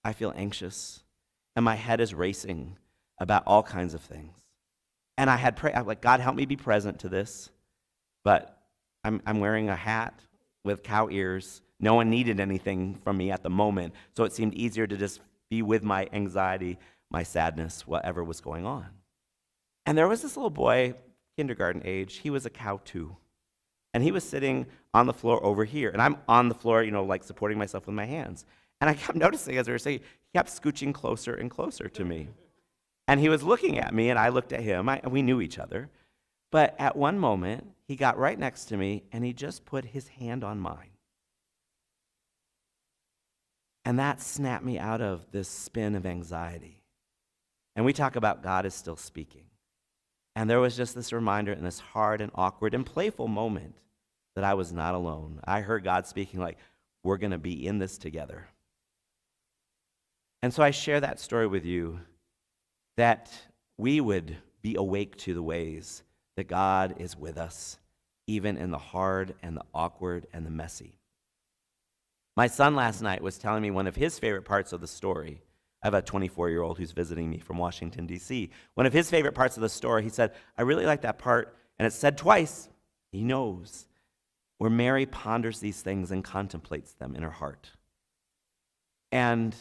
I feel anxious, and my head is racing about all kinds of things. And I had prayed, I'm like, God, help me be present to this. But I'm wearing a hat with cow ears. No one needed anything from me at the moment, so it seemed easier to just be with my anxiety, my sadness, whatever was going on. And there was this little boy, kindergarten age. He was a cow too. And he was sitting on the floor over here. And I'm on the floor, like supporting myself with my hands. And I kept noticing, as we were saying, he kept scooching closer and closer to me. And he was looking at me, and I looked at him. We knew each other. But at one moment, he got right next to me, and he just put his hand on mine. And that snapped me out of this spin of anxiety. And we talk about God is still speaking. And there was just this reminder in this hard and awkward and playful moment that I was not alone. I heard God speaking like, we're going to be in this together. And so I share that story with you, that we would be awake to the ways that God is with us, even in the hard and the awkward and the messy. My son last night was telling me one of his favorite parts of the story. I have a 24-year-old who's visiting me from Washington, D.C. One of his favorite parts of the story, he said, I really like that part, and it's said twice, he knows, where Mary ponders these things and contemplates them in her heart. And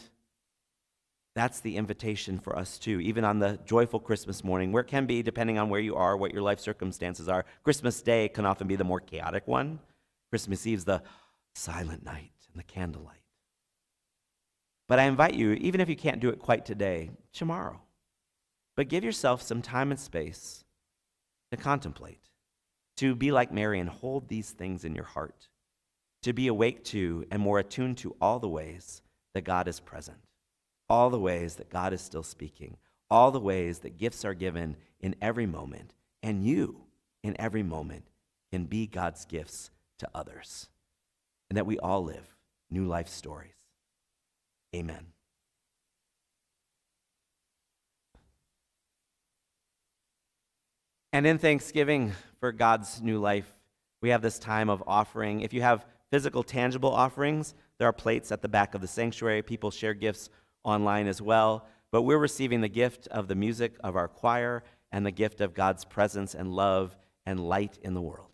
that's the invitation for us too, even on the joyful Christmas morning, where it can be, depending on where you are, what your life circumstances are. Christmas Day can often be the more chaotic one. Christmas Eve's the silent night and the candlelight. But I invite you, even if you can't do it quite today, tomorrow. But give yourself some time and space to contemplate, to be like Mary and hold these things in your heart, to be awake to and more attuned to all the ways that God is present, all the ways that God is still speaking, all the ways that gifts are given in every moment, and you, in every moment, can be God's gifts to others, and that we all live new life stories. Amen. And in thanksgiving for God's new life, we have this time of offering. If you have physical, tangible offerings, there are plates at the back of the sanctuary. People share gifts online as well. But we're receiving the gift of the music of our choir and the gift of God's presence and love and light in the world.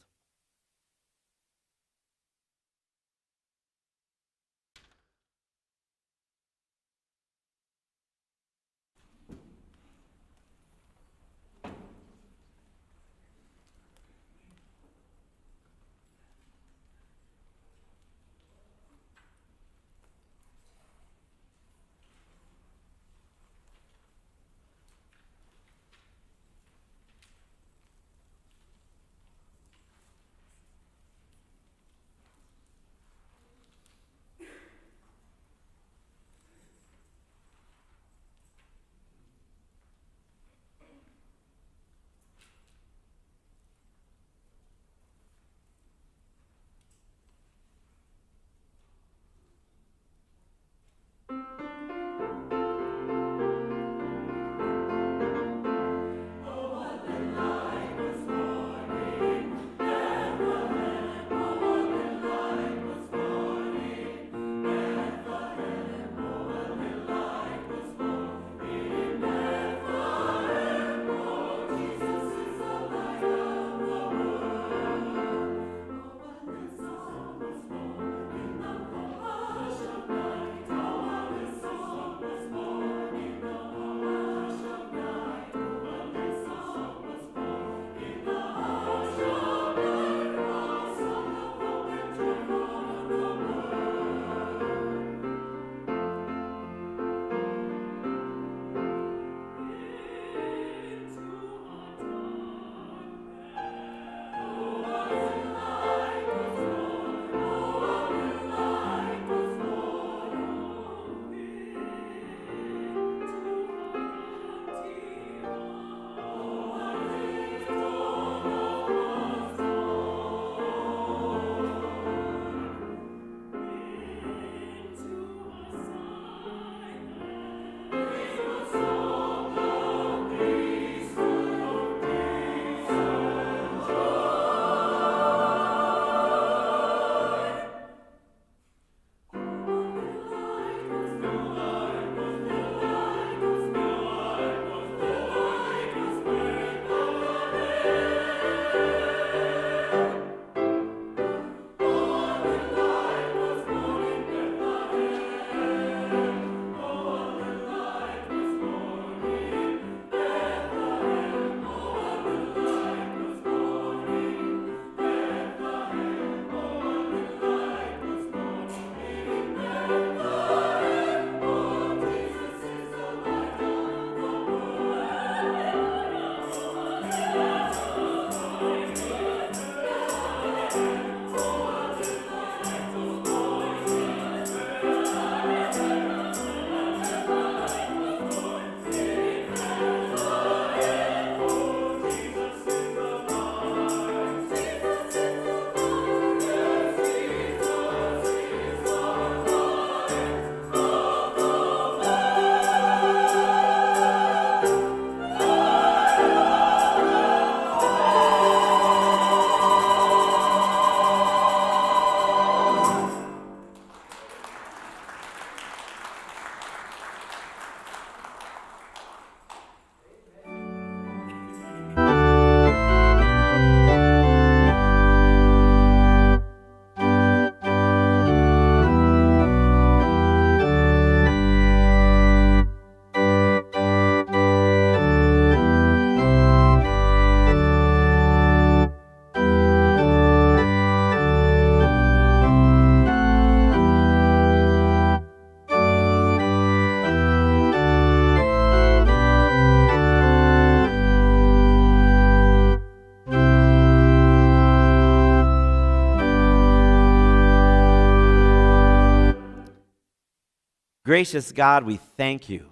Gracious God, we thank you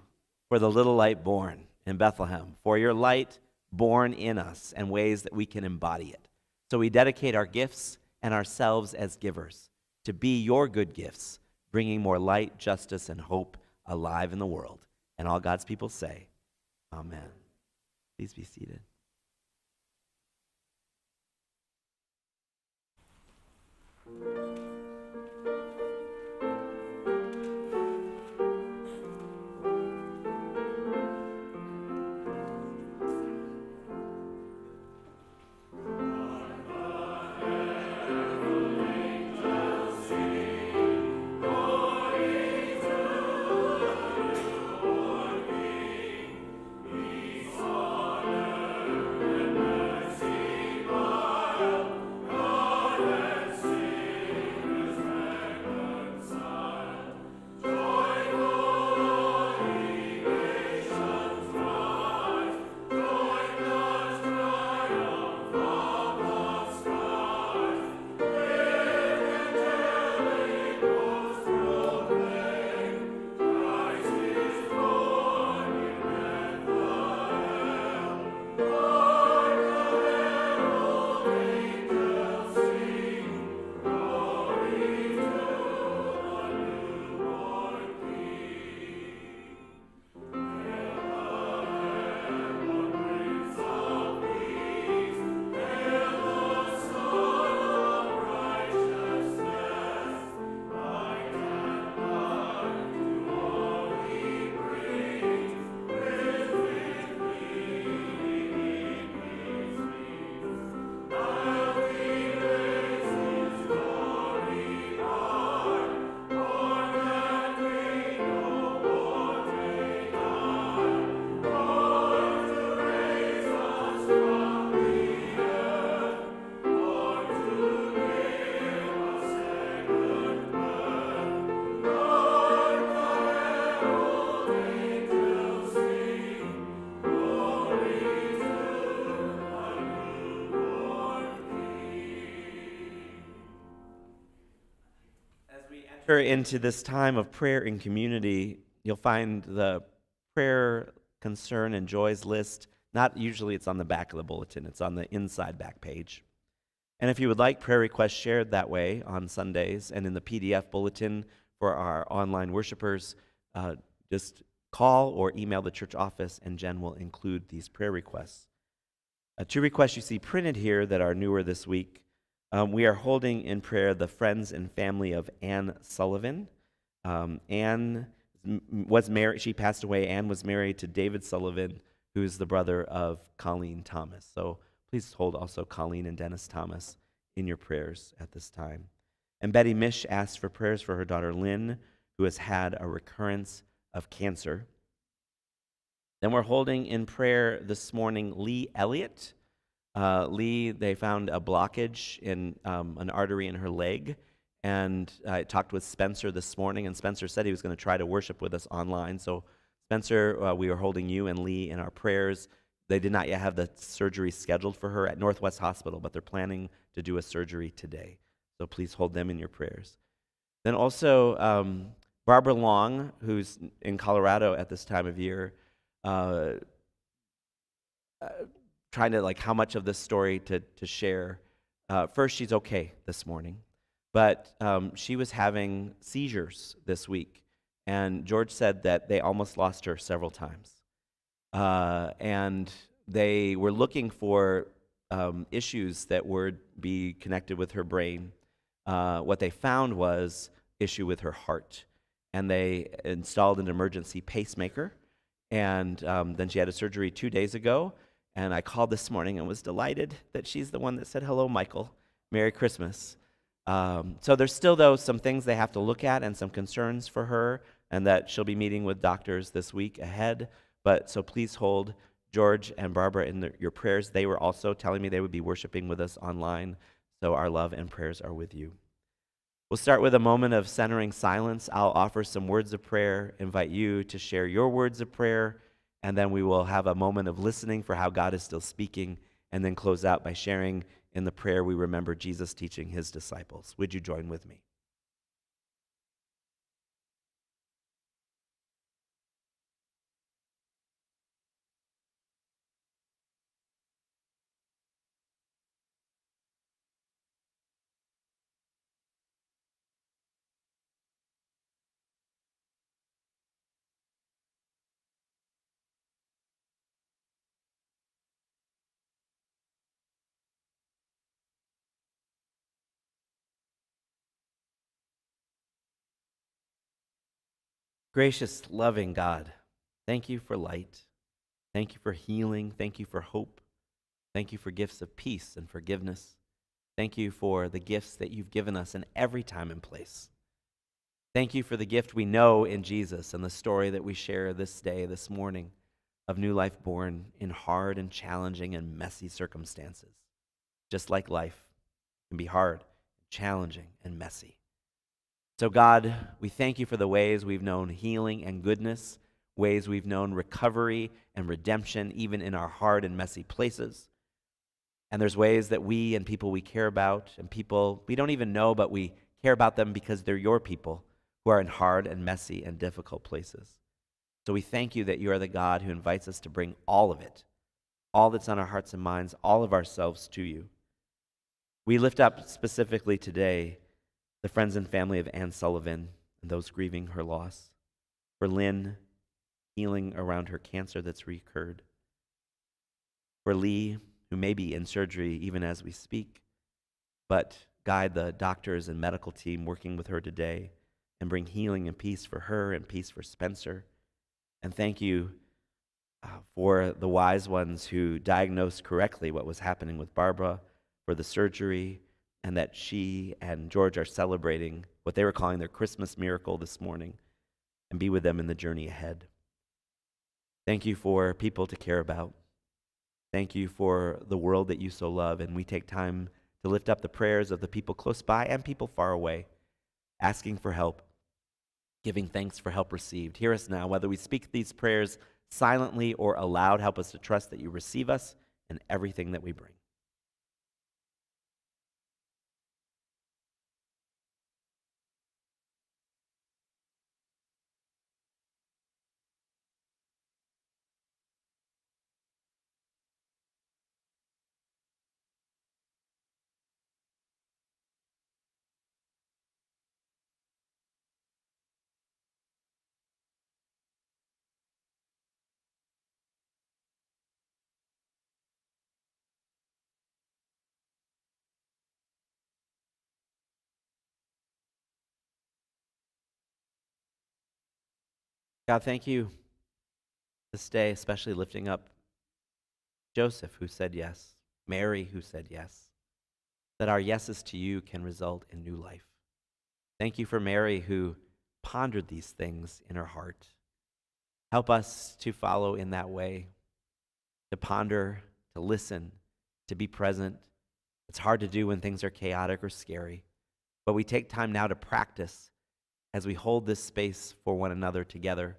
for the little light born in Bethlehem, for your light born in us and ways that we can embody it. So we dedicate our gifts and ourselves as givers to be your good gifts, bringing more light, justice, and hope alive in the world. And all God's people say, Amen. Please be seated. Enter into this time of prayer and community, you'll find the prayer, concern, and joys list. Not usually it's on the back of the bulletin, it's on the inside back page. And if you would like prayer requests shared that way on Sundays and in the PDF bulletin for our online worshipers, just call or email the church office and Jen will include these prayer requests. 2 requests you see printed here that are newer this week. We are holding in prayer the friends and family of Anne Sullivan. Anne was married, she passed away. Anne was married to David Sullivan, who is the brother of Colleen Thomas. So please hold also Colleen and Dennis Thomas in your prayers at this time. And Betty Mish asked for prayers for her daughter Lynn, who has had a recurrence of cancer. Then we're holding in prayer this morning Lee Elliott. Lee, they found a blockage in an artery in her leg, and I talked with Spencer this morning, and Spencer said he was going to try to worship with us online. So Spencer, we are holding you and Lee in our prayers. They did not yet have the surgery scheduled for her at Northwest Hospital, but they're planning to do a surgery today. So please hold them in your prayers. Then also Barbara Long, who's in Colorado at this time of year, trying to how much of this story to share. First, she's okay this morning, but she was having seizures this week, and George said that they almost lost her several times. And they were looking for issues that would be connected with her brain. What they found was issue with her heart, and they installed an emergency pacemaker, and then she had a surgery 2 days ago. And I called this morning and was delighted that she's the one that said, "Hello, Michael. Merry Christmas." So there's still, though, some things they have to look at and some concerns for her, and that she'll be meeting with doctors this week ahead. But so please hold George and Barbara in your prayers. They were also telling me they would be worshiping with us online, so our love and prayers are with you. We'll start with a moment of centering silence. I'll offer some words of prayer, invite you to share your words of prayer, and then we will have a moment of listening for how God is still speaking, and then close out by sharing in the prayer we remember Jesus teaching his disciples. Would you join with me? Gracious, loving God, thank you for light. Thank you for healing. Thank you for hope. Thank you for gifts of peace and forgiveness. Thank you for the gifts that you've given us in every time and place. Thank you for the gift we know in Jesus and the story that we share this day, this morning, of new life born in hard and challenging and messy circumstances. Just like life can be hard, challenging, and messy. So God, we thank you for the ways we've known healing and goodness, ways we've known recovery and redemption, even in our hard and messy places. And there's ways that we and people we care about and people we don't even know, but we care about them because they're your people who are in hard and messy and difficult places. So we thank you that you are the God who invites us to bring all of it, all that's on our hearts and minds, all of ourselves to you. We lift up specifically today the friends and family of Anne Sullivan and those grieving her loss. For Lynn, healing around her cancer that's recurred. For Lee, who may be in surgery even as we speak, but guide the doctors and medical team working with her today and bring healing and peace for her and peace for Spencer. And thank you for the wise ones who diagnosed correctly what was happening with Barbara, for the surgery, and that she and George are celebrating what they were calling their Christmas miracle this morning, and be with them in the journey ahead. Thank you for people to care about. Thank you for the world that you so love, and we take time to lift up the prayers of the people close by and people far away, asking for help, giving thanks for help received. Hear us now, whether we speak these prayers silently or aloud. Help us to trust that you receive us and everything that we bring. God, thank you this day, especially lifting up Joseph, who said yes, Mary, who said yes, that our yeses to you can result in new life. Thank you for Mary, who pondered these things in her heart. Help us to follow in that way, to ponder, to listen, to be present. It's hard to do when things are chaotic or scary, but we take time now to practice as we hold this space for one another together,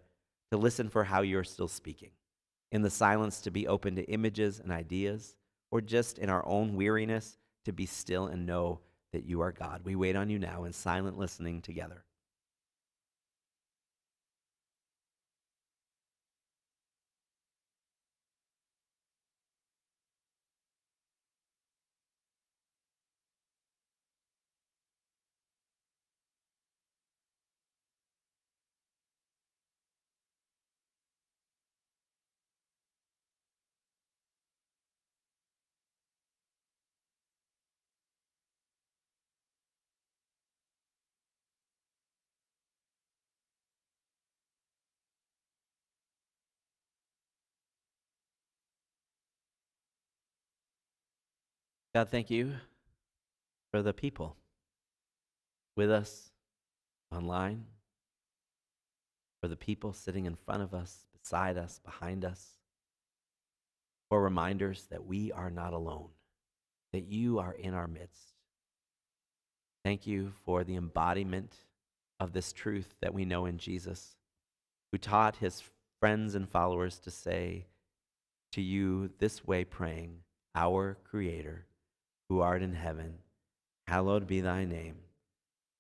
to listen for how you're still speaking. In the silence, to be open to images and ideas, or just in our own weariness, to be still and know that you are God. We wait on you now in silent listening together. God, thank you for the people with us online, for the people sitting in front of us, beside us, behind us, for reminders that we are not alone, that you are in our midst. Thank you for the embodiment of this truth that we know in Jesus, who taught his friends and followers to say to you this way, praying, "Our Creator, who art in heaven, hallowed be thy name.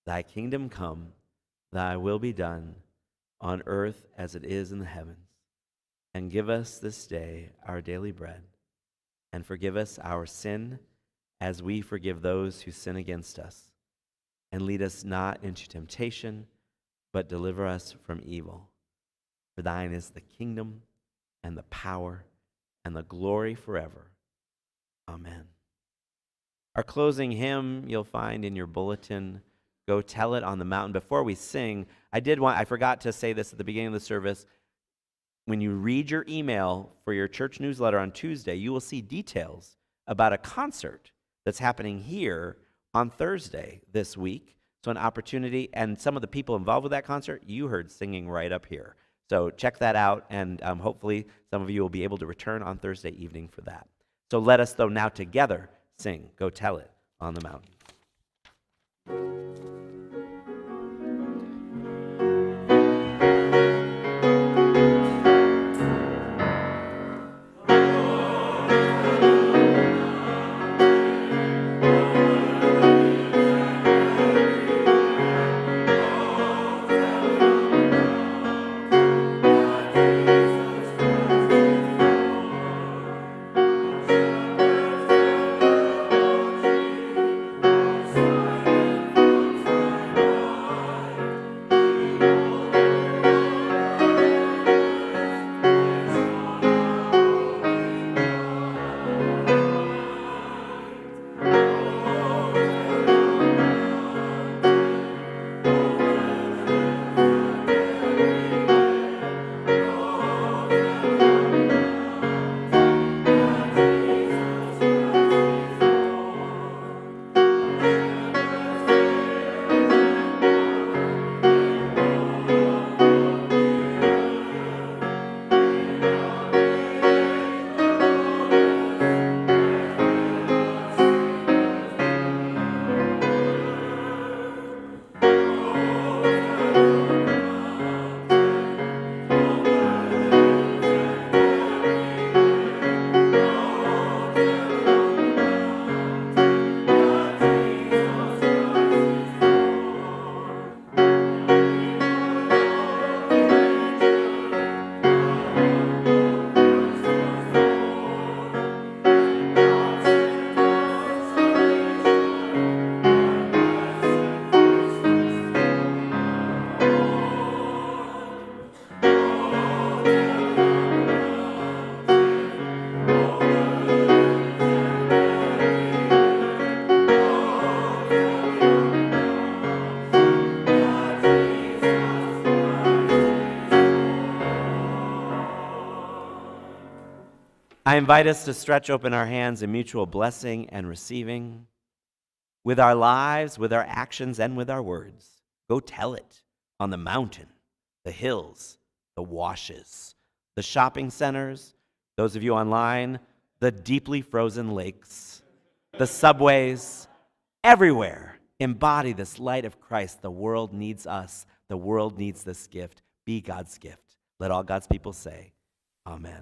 Thy kingdom come, thy will be done, on earth as it is in the heavens. And give us this day our daily bread, and forgive us our sin as we forgive those who sin against us. And lead us not into temptation, but deliver us from evil. For thine is the kingdom and the power and the glory forever. Amen." Our closing hymn you'll find in your bulletin, Go tell it on the mountain. Before we sing, I forgot to say this at the beginning of the service. When you read your email for your church newsletter on Tuesday, you will see details about a concert that's happening here on Thursday this week. So an opportunity, and some of the people involved with that concert, you heard singing right up here. So check that out, and hopefully some of you will be able to return on Thursday evening for that. So let us, though, now together sing, Go Tell It on the Mountain. I invite us to stretch open our hands in mutual blessing and receiving. With our lives, with our actions, and with our words, go tell it on the mountain, the hills, the washes, the shopping centers, those of you online, the deeply frozen lakes, the subways, everywhere. Embody this light of Christ. The world needs us. The world needs this gift. Be God's gift. Let all God's people say, Amen.